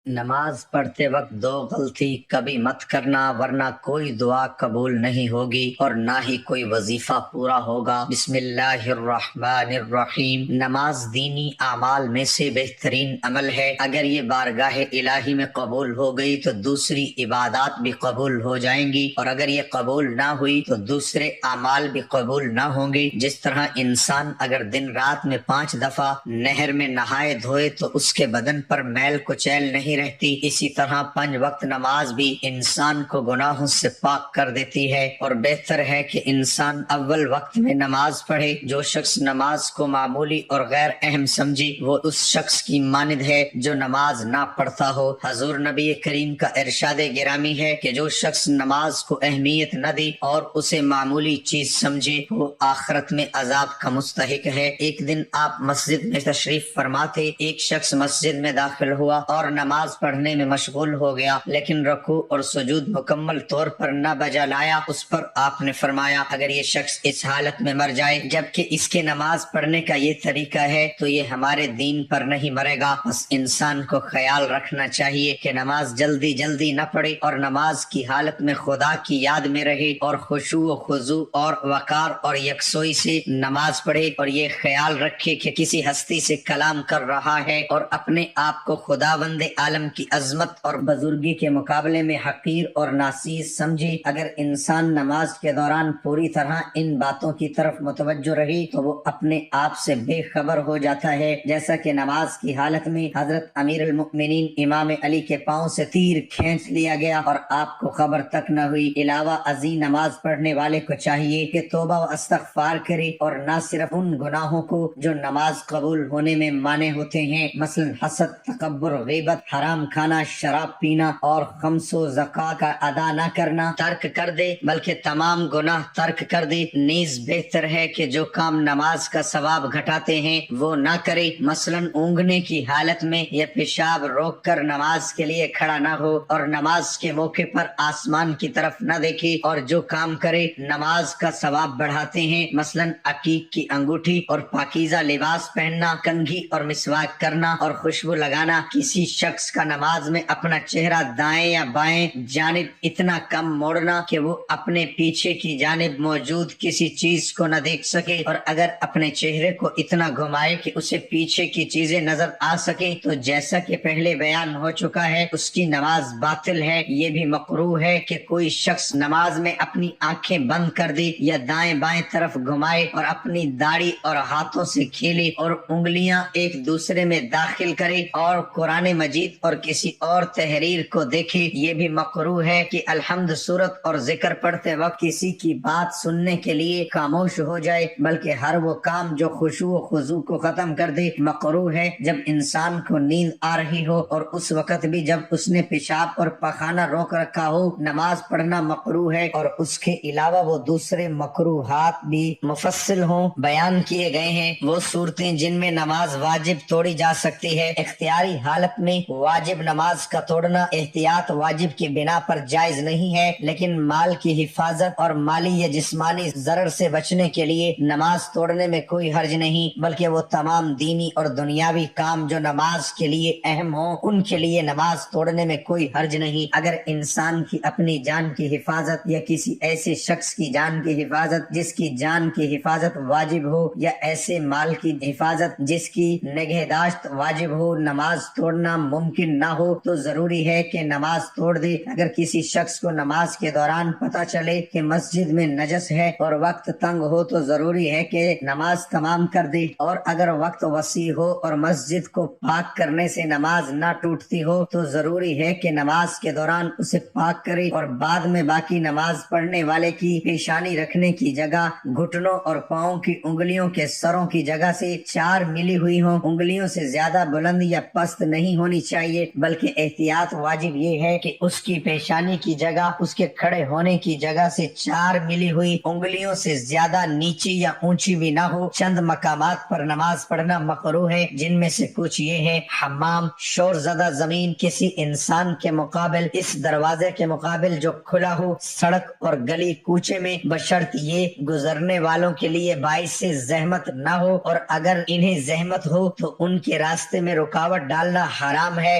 نماز پڑھتے وقت دو غلطی کبھی مت کرنا ورنہ کوئی دعا قبول نہیں ہوگی اور نہ ہی کوئی وظیفہ پورا ہوگا۔ بسم اللہ الرحمن الرحیم۔ نماز دینی اعمال میں سے بہترین عمل ہے۔ اگر یہ بارگاہ الہی میں قبول ہو گئی تو دوسری عبادات بھی قبول ہو جائیں گی، اور اگر یہ قبول نہ ہوئی تو دوسرے اعمال بھی قبول نہ ہوں گے۔ جس طرح انسان اگر دن رات میں 5 دفعہ نہر میں نہائے دھوئے تو اس کے بدن پر میل کچیل نہیں رہتی، اسی طرح 5 وقت نماز بھی انسان کو گناہوں سے پاک کر دیتی ہے۔ اور بہتر ہے کہ انسان اول وقت میں نماز پڑھے۔ جو شخص نماز کو معمولی اور غیر اہم سمجھی وہ اس شخص کی مانند ہے جو نماز نہ پڑھتا ہو۔ حضور نبی کریم کا ارشاد گرامی ہے کہ جو شخص نماز کو اہمیت نہ دی اور اسے معمولی چیز سمجھے وہ آخرت میں عذاب کا مستحق ہے۔ ایک دن آپ مسجد میں تشریف فرما تھے۔ ایک شخص مسجد میں داخل ہوا اور نماز پڑھنے میں مشغول ہو گیا، لیکن رکوع اور سجود مکمل طور پر نہ بجا لایا۔ اس پر آپ نے فرمایا اگر یہ شخص اس حالت میں مر جائے جبکہ اس کے نماز پڑھنے کا یہ طریقہ ہے تو یہ ہمارے دین پر نہیں مرے گا۔ بس انسان کو خیال رکھنا چاہیے کہ نماز جلدی جلدی نہ پڑھے اور نماز کی حالت میں خدا کی یاد میں رہے اور خشوع و خضوع اور وقار اور یکسوئی سے نماز پڑھے، اور یہ خیال رکھے کہ کسی ہستی سے کلام کر رہا ہے اور اپنے آپ کو خداوند عالم کی عظمت اور بزرگی کے مقابلے میں حقیر اور ناچیز سمجھے۔ اگر انسان نماز کے دوران پوری طرح ان باتوں کی طرف متوجہ رہی تو وہ اپنے آپ سے بے خبر ہو جاتا ہے، جیسا کہ نماز کی حالت میں حضرت امیر المؤمنین امام علی کے پاؤں سے تیر کھینچ لیا گیا اور آپ کو خبر تک نہ ہوئی۔ علاوہ ازیں نماز پڑھنے والے کو چاہیے کہ توبہ و استغفار کرے اور نہ صرف ان گناہوں کو جو نماز قبول ہونے میں مانع ہوتے ہیں، مثلا حسد، تکبر، غیبت، حرام کھانا، شراب پینا اور خمس و زکوٰۃ کا ادا نہ کرنا ترک کر دے، بلکہ تمام گناہ ترک کر دے۔ نیز بہتر ہے کہ جو کام نماز کا ثواب گھٹاتے ہیں وہ نہ کرے، مثلا اونگنے کی حالت میں یا پیشاب روک کر نماز کے لیے کھڑا نہ ہو اور نماز کے موقع پر آسمان کی طرف نہ دیکھے، اور جو کام کرے نماز کا ثواب بڑھاتے ہیں، مثلا عقیق کی انگوٹھی اور پاکیزہ لباس پہننا، کنگھی اور مسواک کرنا اور خوشبو لگانا۔ کسی شخص کا نماز میں اپنا چہرہ دائیں یا بائیں جانب اتنا کم موڑنا کہ وہ اپنے پیچھے کی جانب موجود کسی چیز کو نہ دیکھ سکے، اور اگر اپنے چہرے کو اتنا گھمائے کہ اسے پیچھے کی چیزیں نظر آ سکیں تو جیسا کہ پہلے بیان ہو چکا ہے اس کی نماز باطل ہے۔ یہ بھی مکروہ ہے کہ کوئی شخص نماز میں اپنی آنکھیں بند کر دے یا دائیں بائیں طرف گھمائے اور اپنی داڑھی اور ہاتھوں سے کھیلے اور انگلیاں ایک دوسرے میں داخل کرے اور قرآن مجید اور کسی اور تحریر کو دیکھے۔ یہ بھی مکروہ ہے کہ الحمد سورت اور ذکر پڑھتے وقت کسی کی بات سننے کے لیے خاموش ہو جائے، بلکہ ہر وہ کام جو خشوع و خضوع کو ختم کر دے۔ مکروہ ہے جب انسان کو نیند آ رہی ہو اور اس وقت بھی جب اس نے پیشاب اور پخانہ روک رکھا ہو نماز پڑھنا مکروہ ہے، اور اس کے علاوہ وہ دوسرے مکروہات بھی مفصل ہوں بیان کیے گئے ہیں۔ وہ صورتیں جن میں نماز واجب توڑی جا سکتی ہے: اختیاری حالت میں واجب نماز کا توڑنا احتیاط واجب کی بنا پر جائز نہیں ہے، لیکن مال کی حفاظت اور مالی یا جسمانی ضرر سے بچنے کے لیے نماز توڑنے میں کوئی حرج نہیں، بلکہ وہ تمام دینی اور دنیاوی کام جو نماز کے لیے اہم ہوں ان کے لیے نماز توڑنے میں کوئی حرج نہیں۔ اگر انسان کی اپنی جان کی حفاظت یا کسی ایسے شخص کی جان کی حفاظت جس کی جان کی حفاظت واجب ہو یا ایسے مال کی حفاظت جس کی نگہداشت واجب ہو نماز توڑنا ممکن نہ ہو تو ضروری ہے کہ نماز توڑ دے۔ اگر کسی شخص کو نماز کے دوران پتہ چلے کہ مسجد میں نجس ہے اور وقت تنگ ہو تو ضروری ہے کہ نماز تمام کر دے، اور اگر وقت وسیع ہو اور مسجد کو پاک کرنے سے نماز نہ ٹوٹتی ہو تو ضروری ہے کہ نماز کے دوران اسے پاک کرے، اور بعد میں باقی نماز پڑھنے والے کی پیشانی رکھنے کی جگہ گھٹنوں اور پاؤں کی انگلیوں کے سروں کی جگہ سے 4 ملی ہوئی ہوں۔ انگلیوں سے زیادہ بلند یا پست نہیں ہونی چاہیے، بلکہ احتیاط واجب یہ ہے کہ اس کی پیشانی کی جگہ اس کے کھڑے ہونے کی جگہ سے 4 ملی ہوئی انگلیوں سے زیادہ نیچی یا اونچی بھی نہ ہو۔ چند مقامات پر نماز پڑھنا مکروہ ہے، جن میں سے کچھ یہ ہے: حمام، شور زدہ زمین، کسی انسان کے مقابل، اس دروازے کے مقابل جو کھلا ہو، سڑک اور گلی کوچے میں، بشرط یہ گزرنے والوں کے لیے باعث سے زحمت نہ ہو، اور اگر انہیں زحمت ہو تو ان کے راستے میں رکاوٹ ڈالنا حرام ہے۔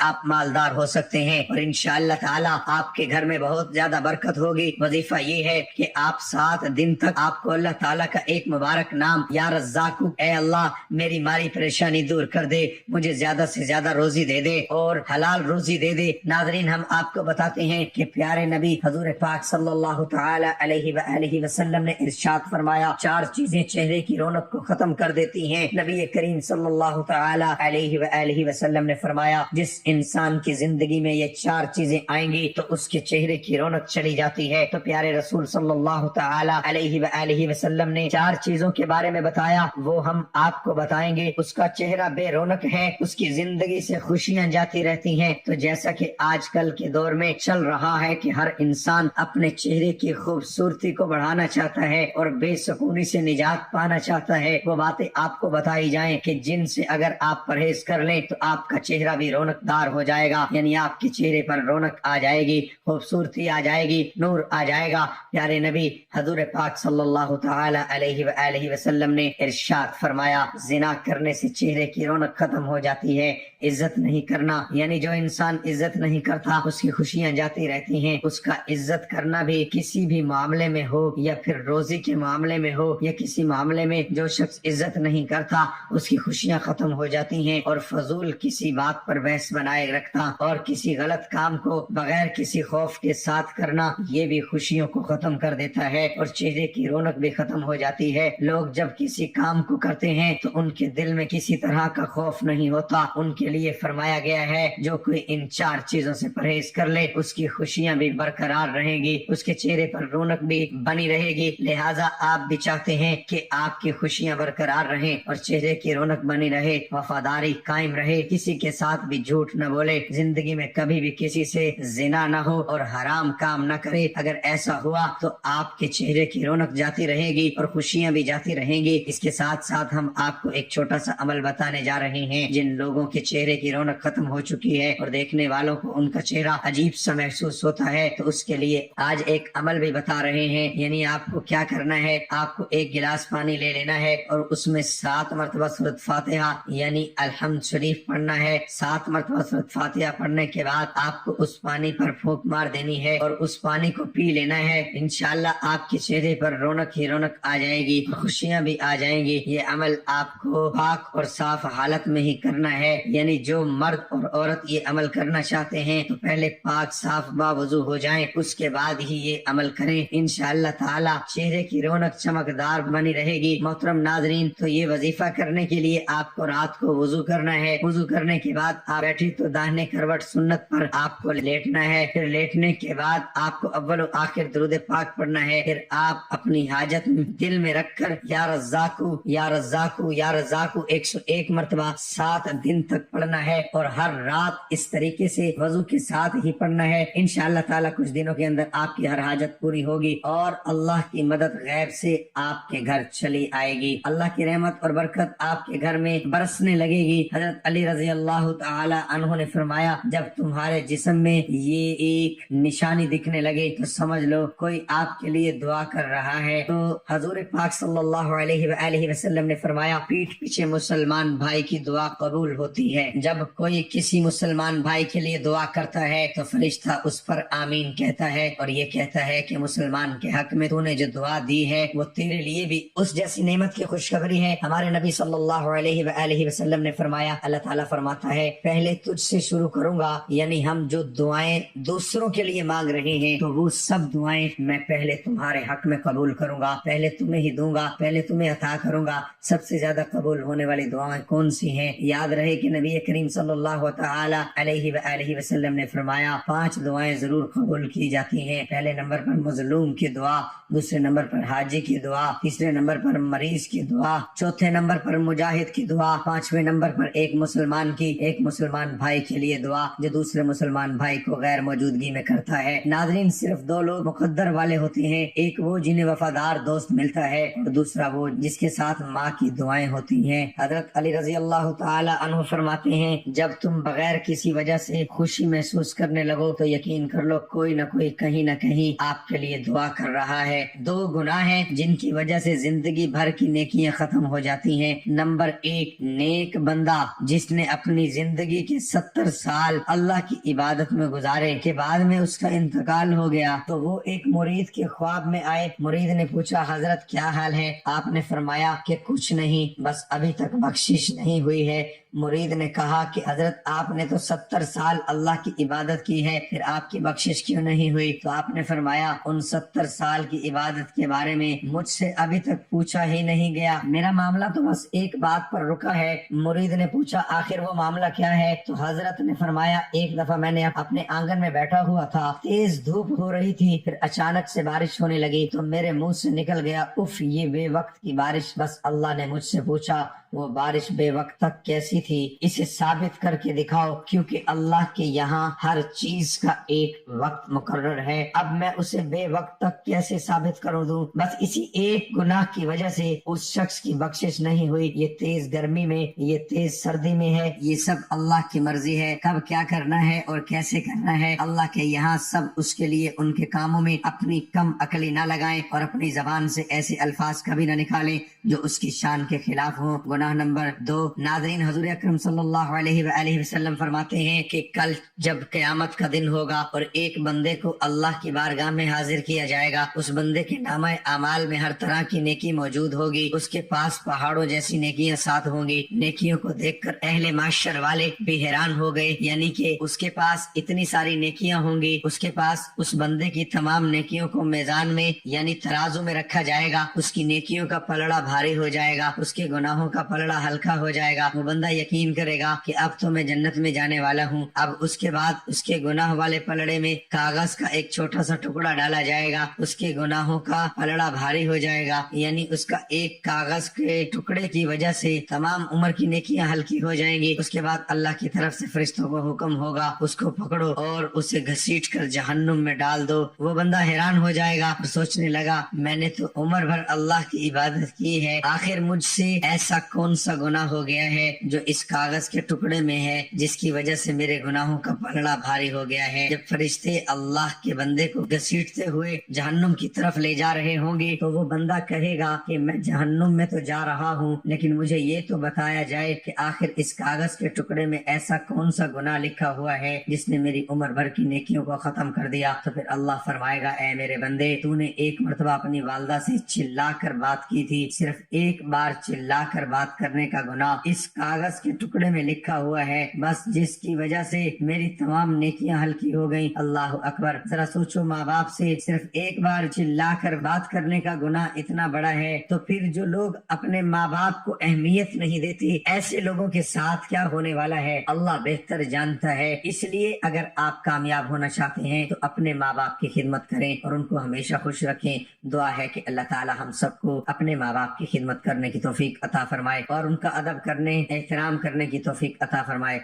آپ مالدار ہو سکتے ہیں اور انشاءاللہ تعالی آپ کے گھر میں بہت زیادہ برکت ہوگی۔ وظیفہ یہ ہے کہ آپ 7 دن تک آپ کو اللہ تعالیٰ کا ایک مبارک نام یا رزاق، اے اللہ میری مالی پریشانی دور کر دے، مجھے زیادہ سے زیادہ روزی دے دے اور حلال روزی دے دے۔ ناظرین، ہم آپ کو بتاتے ہیں کہ پیارے نبی حضور پاک صلی اللہ تعالی علیہ وآلہ وسلم نے ارشاد فرمایا 4 چیزیں چہرے کی رونق کو ختم کر دیتی ہیں۔ نبی کریم صلی اللہ تعالی علیہ وآلہ وسلم نے فرمایا جس انسان کی زندگی میں یہ 4 چیزیں آئیں گی تو اس کے چہرے کی رونق چلی جاتی ہے۔ تو پیارے رسول صلی اللہ تعالی علیہ وآلہ وسلم نے 4 چیزوں کے بارے میں بتایا، وہ ہم آپ کو بتائیں گے۔ اس کا چہرہ بے رونق ہے، اس کی زندگی سے خوشیاں جاتی رہتی ہیں۔ تو جیسا کہ آج کل کے دور میں چل رہا ہے کہ ہر انسان اپنے چہرے کی خوبصورتی کو بڑھانا چاہتا ہے اور بے سکونی سے نجات پانا چاہتا ہے، وہ باتیں آپ کو بتائی جائیں کہ جن سے اگر آپ پرہیز کر لیں تو آپ کا چہرہ بھی رونق دار ہو جائے گا، یعنی آپ کے چہرے پر رونق آ جائے گی، خوبصورتی آ جائے گی، نور آ جائے گا۔ پیارے نبی حضور پاک صلی اللہ تعالی علیہ وآلہ وسلم نے ارشاد فرمایا زنا کرنے سے چہرے کی رونق ختم ہو جاتی ہے۔ عزت نہیں کرنا، یعنی جو انسان عزت نہیں کرتا اس کی خوشیاں جاتی رہتی ہیں۔ اس کا عزت کرنا بھی کسی بھی معاملے میں ہو یا پھر روزی کے معاملے میں ہو یا کسی معاملے میں جو شخص عزت نہیں کرتا اس کی خوشیاں ختم ہو جاتی ہیں، اور فضول کسی بات پر بحث بنائے رکھتا اور کسی غلط کام کو بغیر کسی خوف کے ساتھ کرنا یہ بھی خوشیوں کو ختم کر دیتا ہے اور چہرے کی رونق بھی ختم ہو جاتی ہے۔ لوگ جب کسی کام کو کرتے ہیں تو ان کے دل میں کسی طرح کا خوف نہیں ہوتا۔ ان کے لیے فرمایا گیا ہے جو کوئی ان 4 چیزوں سے پرہیز کر لے اس کی خوشیاں بھی برقرار رہیں گی، اس کے چہرے پر رونق بھی بنی رہے گی۔ لہٰذا آپ بھی چاہتے ہیں کہ آپ کی خوشیاں برقرار رہیں اور چہرے کی رونق بنی رہے، وفاداری قائم رہے، کسی کے ساتھ بھی جھوٹ نہ بولے، زندگی میں کبھی بھی کسی سے زنا نہ ہو اور حرام کام نہ کرے۔ اگر ایسا ہوا تو آپ کے چہرے کی رونق جاتی رہے گی اور خوشیاں بھی جاتی رہیں گی۔ اس کے ساتھ ساتھ ہم آپ کو ایک چھوٹا سا عمل بتانے جا رہے ہیں۔ جن لوگوں کے چہرے کی رونق ختم ہو چکی ہے اور دیکھنے والوں کو ان کا چہرہ عجیب سا محسوس ہوتا ہے تو اس کے لیے آج ایک عمل بھی بتا رہے ہیں۔ یعنی آپ کو کیا کرنا ہے، آپ کو 1 گلاس پانی لے لینا ہے اور اس میں 7 مرتبہ سورۃ فاتحہ یعنی الحمد شریف پڑھنا ہے۔ 7 مرتبہ سورۃ فاتحہ پڑھنے کے بعد آپ کو اس پانی پر پھونک مار دینی ہے اور اس پانی کو پی لینا ہے۔ انشاءاللہ آپ کے چہرے پر رونق ہی رونق آ جائے گی، خوشیاں بھی آ جائیں گی۔ یہ عمل آپ کو پاک اور صاف حالت میں ہی کرنا ہے، یعنی جو مرد اور عورت یہ عمل کرنا چاہتے ہیں تو پہلے پاک صاف باوضو ہو جائیں، اس کے بعد ہی یہ عمل کریں۔ انشاءاللہ تعالی چہرے کی رونق چمکدار بنی رہے گی۔ محترم ناظرین، تو یہ وظیفہ کرنے کے لیے آپ کو رات کو وضو کرنا ہے۔ وضو کرنے کے بعد آپ بیٹھے تو داہنے کروٹ سنت پر آپ کو لیٹنا ہے، پھر لیٹنے کے بعد آپ کو اول و آخر درود پاک پڑھنا ہے۔ پھر آپ اپنی حاجت دل میں رکھ کر یا رزاقو یا رزاقو یا رزاقو 101 مرتبہ 7 دن تک پڑھنا ہے اور ہر رات اس طریقے سے وضو کے ساتھ ہی پڑھنا ہے۔ انشاءاللہ تعالی کچھ دنوں کے اندر آپ کی ہر حاجت پوری ہوگی اور اللہ کی مدد غیب سے آپ کے گھر چلی آئے گی۔ اللہ کی رحمت اور برکت آپ کے گھر میں برسنے لگے گی۔ حضرت علی رضی اللہ تعالی عنہ نے فرمایا جب تمہارے جسم میں یہ ایک نشانی دکھنے لگے تو سمجھ لو کوئی آپ کے لیے دعا کر رہا ہے۔ تو حضور پاک صلی اللہ علیہ وآلہ وسلم نے فرمایا پیٹھ پیچھے مسلمان بھائی کی دعا قبول ہوتی ہے۔ جب کوئی کسی مسلمان بھائی کے لیے دعا کرتا ہے تو فرشتہ اس پر آمین کہتا ہے اور یہ کہتا ہے کہ مسلمان کے حق میں تو نے جو دعا دی ہے وہ تیرے لیے بھی اس جیسی نعمت کی خوشخبری ہے۔ ہمارے نبی صلی اللہ علیہ وآلہ وسلم نے فرمایا اللہ تعالیٰ فرماتا ہے پہلے تجھ سے شروع کروں گا، یعنی ہم جو دعائیں دوسروں کے لیے مانگ رہے ہیں تو وہ سب دعائیں میں پہلے تمہارے حق میں قبول کروں گا، پہلے تمہیں ہی دوں گا، پہلے تمہیں عطا کروں گا۔ سب سے زیادہ قبول ہونے والی دعائیں کون سی ہیں؟ یاد رہے کہ نبی کریم صلی اللہ تعالی علیہ وآلہ وسلم نے فرمایا 5 دعائیں ضرور قبول کی جاتی ہیں۔ پہلے نمبر پر مظلوم کی دعا، دوسرے نمبر پر حاجی کی دعا، تیسرے نمبر پر مریض کی دعا، چوتھے نمبر پر مجاہد کی دعا، 5ویں نمبر پر ایک مسلمان بھائی کے لیے دعا جو دوسرے مسلمان بھائی کو غیر موجودگی میں کرتا ہے۔ ناظرین، صرف 2 لوگ مقدر والے ہوتے ہیں، ایک وہ جنہیں وفادار دوست ملتا ہے اور دوسرا وہ جس کے ساتھ ماں کی دعائیں ہوتی ہیں۔ حضرت علی رضی اللہ تعالی عنہ فرماتے ہیں جب تم بغیر کسی وجہ سے خوشی محسوس کرنے لگو تو یقین کر لو کوئی نہ کوئی کہیں نہ کہیں آپ کے لیے دعا کر رہا ہے۔ 2 گناہ ہیں جن کی وجہ سے زندگی بھر کی نیکیاں ختم ہو جاتی ہیں۔ نمبر 1 نیک بندہ جس نے اپنی زندگی کے 70 سال اللہ کی عبادت میں گزارے کے بعد میں اس کا انتقال ہو گیا تو وہ ایک مرید کے خواب میں آئے۔ مرید نے پوچھا حضرت کیا حال ہے؟ آپ نے فرمایا کہ کچھ نہیں، بس ابھی تک بخشش نہیں ہوئی ہے۔ مرید نے کہا کہ حضرت آپ نے تو 70 سال اللہ کی عبادت کی ہے، پھر آپ کی بخشش کیوں نہیں ہوئی؟ تو آپ نے فرمایا ان 70 سال کی عبادت کے بارے میں مجھ سے ابھی تک پوچھا ہی نہیں گیا، میرا معاملہ تو بس ایک بات پر رکا ہے۔ مرید نے پوچھا آخر وہ معاملہ کیا ہے؟ تو حضرت نے فرمایا ایک دفعہ میں نے اپنے آنگن میں بیٹھا ہوا تھا، تیز دھوپ ہو رہی تھی، پھر اچانک سے بارش ہونے لگی تو میرے منہ سے نکل گیا اف یہ بے وقت کی بارش۔ بس اللہ نے مجھ سے پوچھا وہ بارش بے وقت تک کیسی تھی؟ اسے ثابت کر کے دکھاؤ، کیونکہ اللہ کے یہاں ہر چیز کا ایک وقت مقرر ہے۔ اب میں اسے بے وقت تک کیسے ثابت کروں دوں؟ بس اسی ایک گناہ کی وجہ سے اس شخص کی بخشش نہیں ہوئی۔ یہ تیز گرمی میں، یہ تیز سردی میں ہے، یہ سب اللہ کی مرضی ہے، کب کیا کرنا ہے اور کیسے کرنا ہے اللہ کے یہاں سب اس کے لیے۔ ان کے کاموں میں اپنی کم عقلی نہ لگائیں اور اپنی زبان سے ایسے الفاظ کبھی نہ نکالیں جو اس کی شان کے خلاف ہوں۔ گناہ نمبر 2، ناظرین حضور اکرم صلی اللہ علیہ وآلہ وسلم فرماتے ہیں کہ کل جب قیامت کا دن ہوگا اور ایک بندے کو اللہ کی بارگاہ میں حاضر کیا جائے گا، اس بندے کے نامہ اعمال میں ہر طرح کی نیکی موجود ہوگی، اس کے پاس پہاڑوں جیسی نیکیاں ساتھ ہوں گی۔ نیکیوں کو دیکھ کر اہل معاشر والے بھی حیران ہو گئے، یعنی کہ اس کے پاس اتنی ساری نیکیاں ہوں گی، اس کے پاس اس بندے کی تمام نیکیوں کو میزان میں یعنی ترازو میں رکھا جائے گا، اس کی نیکیوں کا پلڑا بھاری ہو جائے گا، اس کے گناہوں کا پلڑا ہلکا ہو جائے گا۔ وہ بندہ یقین کرے گا کہ اب تو میں جنت میں جانے والا ہوں۔ اب اس کے بعد اس کے گناہ والے پلڑے میں کاغذ کا ایک چھوٹا سا ٹکڑا ڈالا جائے گا، اس کے گناہوں کا پلڑا بھاری ہو جائے گا، یعنی اس کا ایک کاغذ کے ٹکڑے کی وجہ سے تمام عمر کی نیکیاں ہلکی ہو جائیں گی۔ اس کے بعد اللہ کی طرف سے فرشتوں کو حکم ہوگا اس کو پکڑو اور اسے گھسیٹ کر جہنم میں ڈال دو۔ وہ بندہ حیران ہو جائے گا، سوچنے لگا میں نے تو عمر بھر اللہ کی عبادت کی ہے، آخر مجھ سے ایسا کون سا گناہ ہو گیا ہے جو اس کاغذ کے ٹکڑے میں ہے جس کی وجہ سے میرے گناہوں کا پلڑا بھاری ہو گیا ہے۔ جب فرشتے اللہ کے بندے کو گھسیٹتے ہوئے جہنم کی طرف لے جا رہے ہوں گے تو وہ بندہ کہے گا کہ میں جہنم میں تو جا رہا ہوں، لیکن مجھے یہ تو بتایا جائے کہ آخر اس کاغذ کے ٹکڑے میں ایسا کون سا گناہ لکھا ہوا ہے جس نے میری عمر بھر کی نیکیوں کو ختم کر دیا۔ تو پھر اللہ فرمائے گا اے میرے بندے، تو نے ایک مرتبہ اپنی والدہ سے چلا کر بات کی تھی، صرف ایک بار چلا کر بات کرنے کا گناہ اس کاغذ کے ٹکڑے میں لکھا ہوا ہے، بس جس کی وجہ سے میری تمام نیکیاں ہلکی ہو گئیں۔ اللہ اکبر! ذرا سوچو، ماں باپ سے صرف ایک بار چلا کر بات کرنے کا گناہ اتنا بڑا ہے، تو پھر جو لوگ اپنے ماں باپ کو اہمیت نہیں دیتے، ایسے لوگوں کے ساتھ کیا ہونے والا ہے اللہ بہتر جانتا ہے۔ اس لیے اگر آپ کامیاب ہونا چاہتے ہیں تو اپنے ماں باپ کی خدمت کریں اور ان کو ہمیشہ خوش رکھیں۔ دعا ہے کہ اللہ تعالی ہم سب کو اپنے ماں باپ کی خدمت کرنے کی توفیق عطا فرمائے اور ان کا ادب کرنے، احترام کرنے کی توفیق عطا فرمائے۔